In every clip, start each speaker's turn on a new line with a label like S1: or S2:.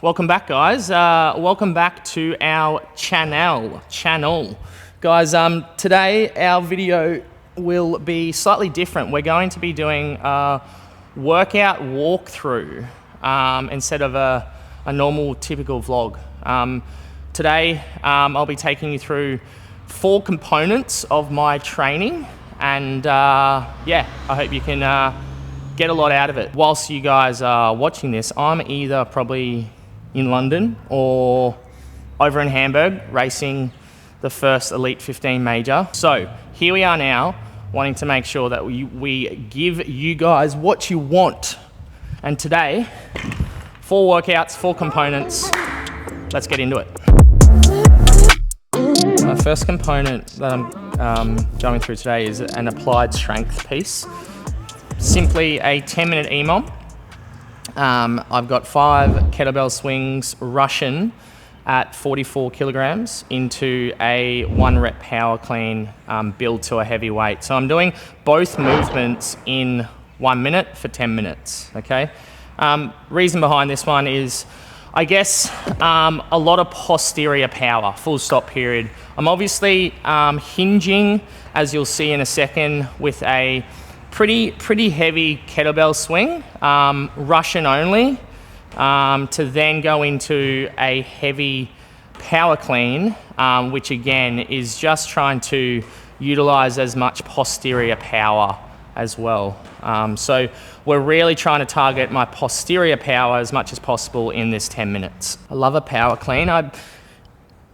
S1: Welcome back, guys. Welcome back to our channel. Guys, today our video will be slightly different. We're going to be doing a workout walkthrough instead of a normal, typical vlog. Today, I'll be taking you through 4 components of my training, and yeah, I hope you can get a lot out of it. Whilst you guys are watching this, I'm either probably in London or over in Hamburg racing the first Elite 15 major. So here we are now, wanting to make sure that we give you guys what you want. And today, 4 workouts, 4 components. Let's get into it. My first component that I'm going through today is an applied strength piece. Simply a 10-minute EMOM. I've got 5 kettlebell swings Russian at 44 kilograms into a 1 rep power clean build to a heavy weight. So I'm doing both movements in 1 minute for 10 minutes, okay? Reason behind this one is, I guess, a lot of posterior power, full stop period. I'm obviously hinging, as you'll see in a second, with a pretty heavy kettlebell swing, Russian only, to then go into a heavy power clean, which again is just trying to utilize as much posterior power as well. So we're really trying to target my posterior power as much as possible in this 10 minutes. I love a power clean. I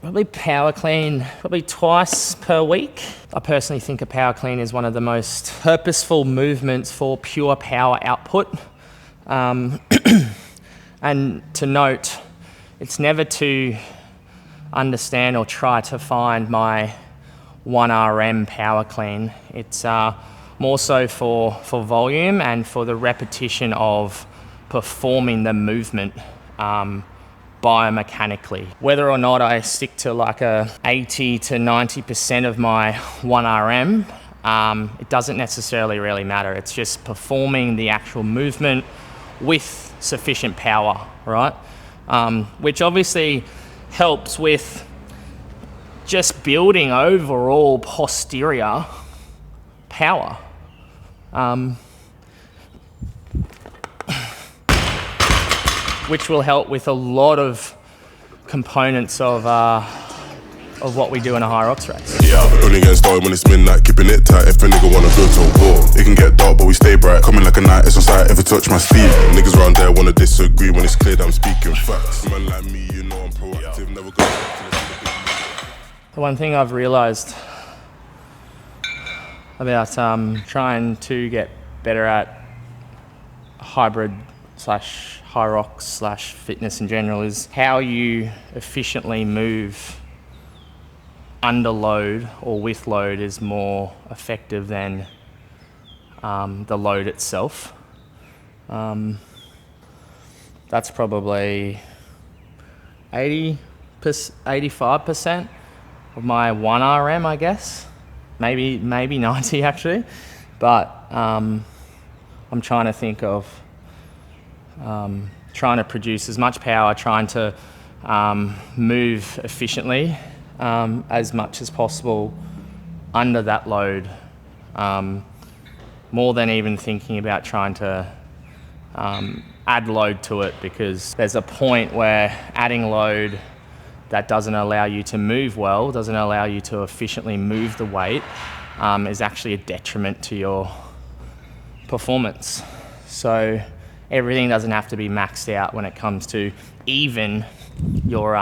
S1: probably power clean twice per week. I personally think a power clean is one of the most purposeful movements for pure power output. And to note, it's never to understand or try to find my 1RM power clean. It's more so for volume and for the repetition of performing the movement biomechanically. Whether or not I stick to like a 80 to 90% of my 1RM, it doesn't necessarily really matter. It's just performing the actual movement with sufficient power, right? Which obviously helps with just building overall posterior power. Which will help with a lot of components of what we do in a HYROX race.
S2: Yeah, only getting started when it's midnight, keeping it tight. If a nigga wanna go to war, it can get dark, but we stay bright. Coming like a knight, it's on sight, ever touch my sleeve. Niggas round there wanna disagree when it's clear that I'm speaking facts. Man like me, you know I'm proactive, never go back.
S1: The one thing I've realized about trying to get better at hybrid / HYROX / fitness in general is how you efficiently move under load or with load is more effective than the load itself. That's probably 85% of my 1RM, I guess. Maybe 90 actually, but I'm trying to think of trying to produce as much power, trying to move efficiently as much as possible under that load, more than even thinking about trying to add load to it, because there's a point where adding load that doesn't allow you to move well, doesn't allow you to efficiently move the weight, is actually a detriment to your performance. So everything doesn't have to be maxed out when it comes to even your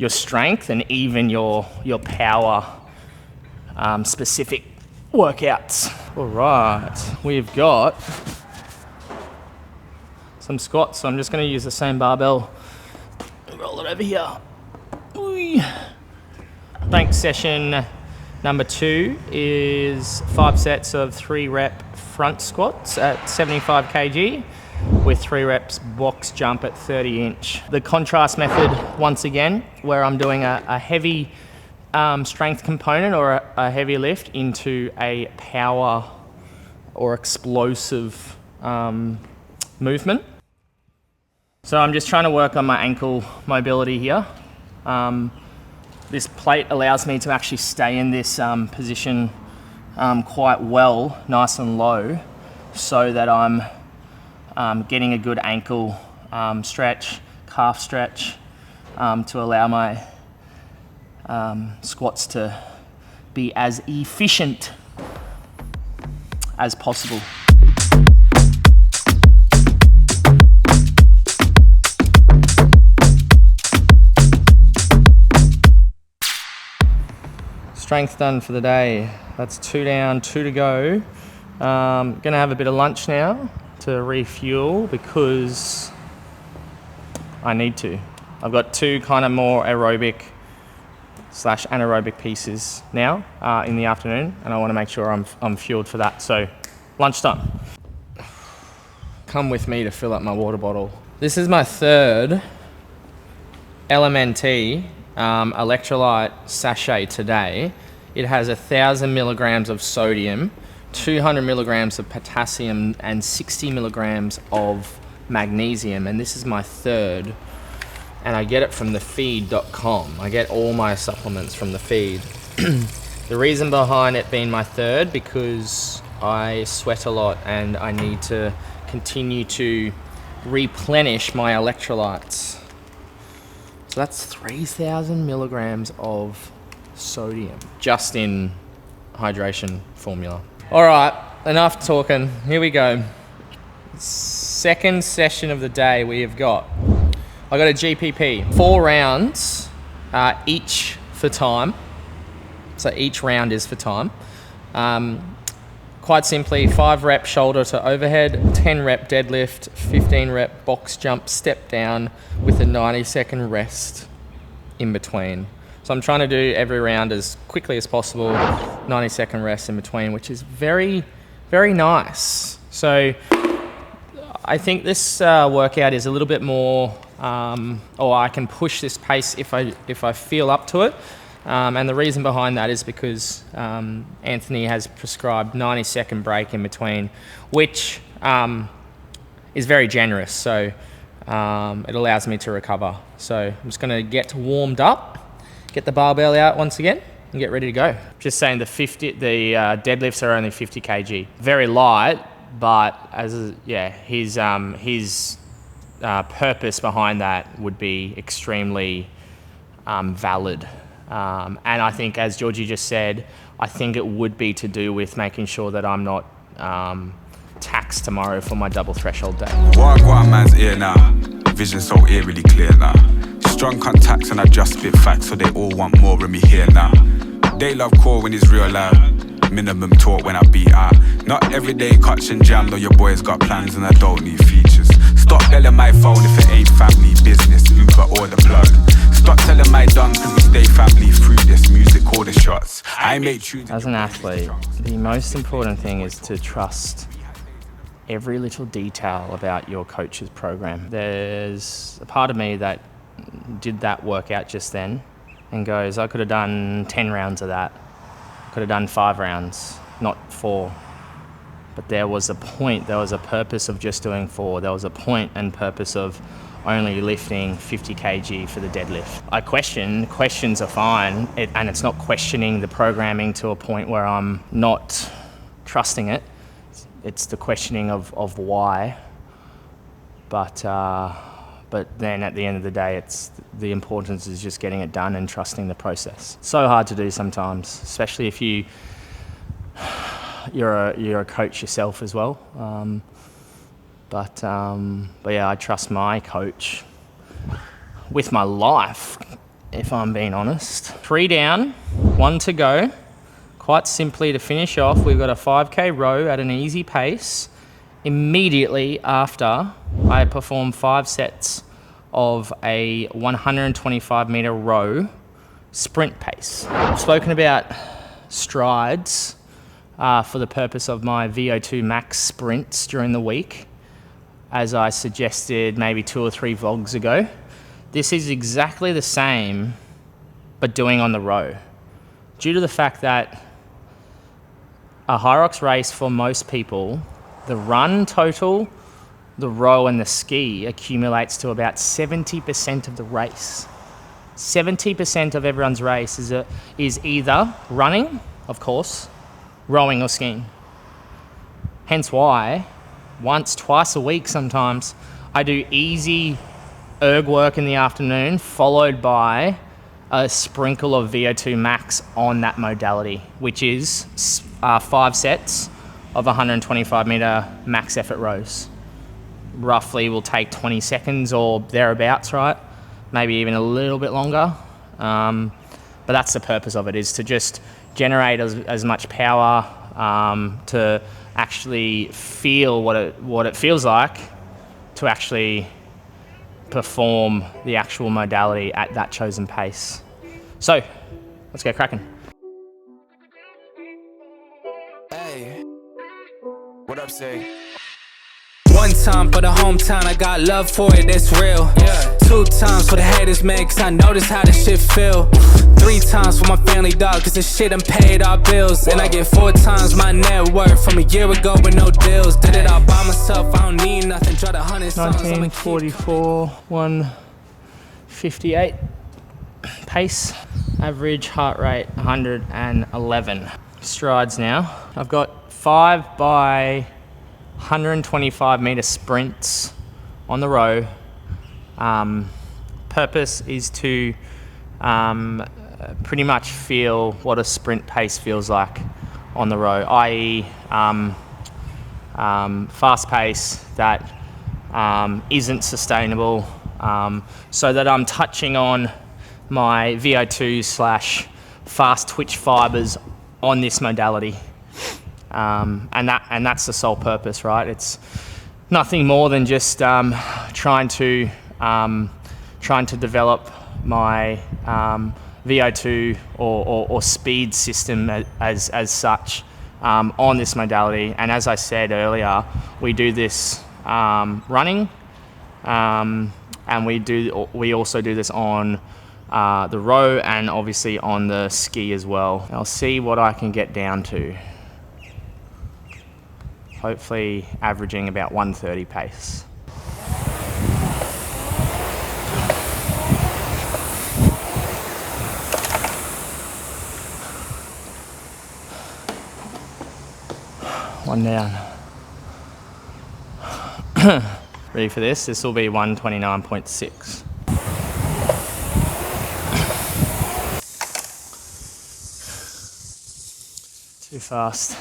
S1: strength and even your power specific workouts. All right, we've got some squats, so I'm just going to use the same barbell. Roll it over here. Ooh. Strength session number 2 is 5 sets of 3 rep front squats at 75 kg with 3 reps box jump at 30 inch. The contrast method, once again, where I'm doing a heavy strength component or a heavy lift into a power or explosive movement. So I'm just trying to work on my ankle mobility here. This plate allows me to actually stay in this position quite well, nice and low, so that I'm getting a good ankle stretch, calf stretch, to allow my squats to be as efficient as possible. Strength done for the day. That's 2 down, 2 to go. Gonna have a bit of lunch now to refuel because I need to. I've got 2 kind of more aerobic / anaerobic pieces now in the afternoon, and I want to make sure I'm fueled for that. So lunchtime. Come with me to fill up my water bottle. This is my 3rd LMNT electrolyte sachet today. It has 1,000 milligrams of sodium, 200 milligrams of potassium, and 60 milligrams of magnesium, and this is my 3rd. And I get it from thefeed.com. I get all my supplements from the feed. The reason behind it being my 3rd, because I sweat a lot and I need to continue to replenish my electrolytes. So that's 3,000 milligrams of sodium just in hydration formula. All right, enough talking. Here we go. Second session of the day we have got. I got a GPP, 4 rounds, each for time. So each round is for time. Quite simply, 5 rep shoulder to overhead, 10 rep deadlift, 15 rep box jump, step down with a 90-second rest in between. So I'm trying to do every round as quickly as possible, 90-second rest in between, which is very, very nice. So I think this workout is a little bit more, or I can push this pace if I feel up to it. And the reason behind that is because Anthony has prescribed 90-second break in between, which is very generous. So it allows me to recover. So I'm just going to get warmed up, get the barbell out once again, and get ready to go. Just saying the deadlifts are only 50 kg, very light, but his purpose behind that would be extremely valid. And I think, as Georgie just said, I think it would be to do with making sure that I'm not taxed tomorrow for my double threshold day.
S3: What man's ear now, vision so eerily clear now. Strong contacts and I just spit facts, so they all want more of me here now. They love core when it's real loud, minimum talk when I beat out. Not every day cuts and jam, though your boys got plans and I don't need features. Stop telling my phone if it ain't family business, Uber or the plug. Stop telling my dons cause we stay family through this music or the shots. I make tunes.
S1: As an athlete, the most important thing is to trust every little detail about your coach's program. There's a part of me that did that workout just then and goes, I could have done 10 rounds of that. I could have done 5 rounds, not 4. But there was a point, there was a purpose of just doing 4. There was a point and purpose of only lifting 50 kg for the deadlift. Questions are fine, and it's not questioning the programming to a point where I'm not trusting it. It's the questioning of why. But then at the end of the day, it's the importance is just getting it done and trusting the process. So hard to do sometimes, especially if you're a coach yourself as well. But yeah, I trust my coach with my life, if I'm being honest. 3 down, 1 to go. Quite simply, to finish off, we've got a 5K row at an easy pace immediately after I perform 5 sets of a 125 meter row sprint pace. I've spoken about strides for the purpose of my VO2 max sprints during the week, as I suggested maybe 2 or 3 vlogs ago. This is exactly the same, but doing on the row. Due to the fact that a HYROX race for most people, the run total the row and the ski accumulates to about 70% of the race. 70% of everyone's race is either running, of course, rowing or skiing. Hence why, once, twice a week sometimes, I do easy erg work in the afternoon, followed by a sprinkle of VO2 max on that modality, which is 5 sets of 125 meter max effort rows. Roughly will take 20 seconds or thereabouts, right? Maybe even a little bit longer. But that's the purpose of it, is to just generate as much power to actually feel what it feels like to actually perform the actual modality at that chosen pace. So, let's get cracking.
S4: Hey, what up, say? One time for the hometown, I got love for it, it's real. Yeah. 2 times for the haters, man, cause I notice how this shit feel. 3 times for my family, dog, cause this shit done paid our bills. And I get 4 times my net worth from a year ago with no deals. Did it all by myself, I don't need nothing, draw the 100 songs.
S1: 1944, 158 pace, average heart rate 111. Strides now. I've got 5 by 125 meter sprints on the row. Purpose is to pretty much feel what a sprint pace feels like on the row, i.e. Fast pace that isn't sustainable, so that I'm touching on my VO2 / fast twitch fibers on this modality. And that's the sole purpose, right? It's nothing more than just trying to develop my VO2 or speed system as such on this modality. And as I said earlier, we do this running, and we also do this on the row and obviously on the ski as well. I'll see what I can get down to. Hopefully averaging about 130 pace. One down. Ready for this? This will be 129.6. Too fast.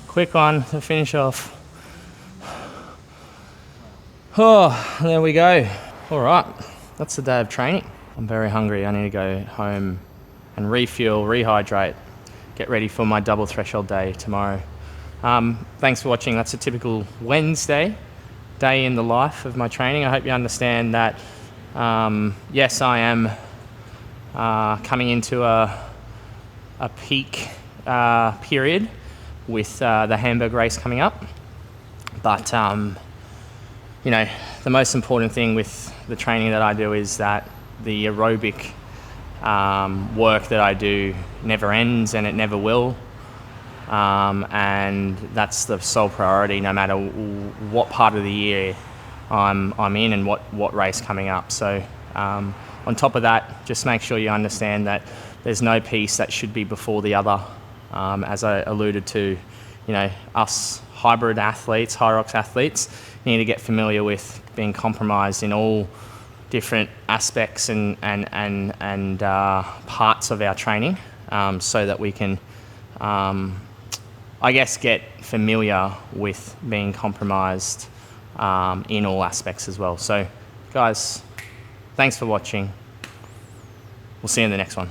S1: Quick one to finish off. Oh, there we go. All right, that's the day of training. I'm very hungry. I need to go home and refuel, rehydrate, get ready for my double threshold day tomorrow. Thanks for watching. That's a typical Wednesday day in the life of my training. I hope you understand that, yes, I am coming into a peak period with the Hamburg race coming up. But, you know, the most important thing with the training that I do is that the aerobic work that I do never ends, and it never will. And that's the sole priority, no matter what part of the year I'm in and what race coming up. So on top of that, just make sure you understand that there's no piece that should be before the other. As I alluded to, you know, us hybrid athletes, HYROX athletes, need to get familiar with being compromised in all different aspects and parts of our training, so that we can, I guess, get familiar with being compromised in all aspects as well. So, guys, thanks for watching. We'll see you in the next one.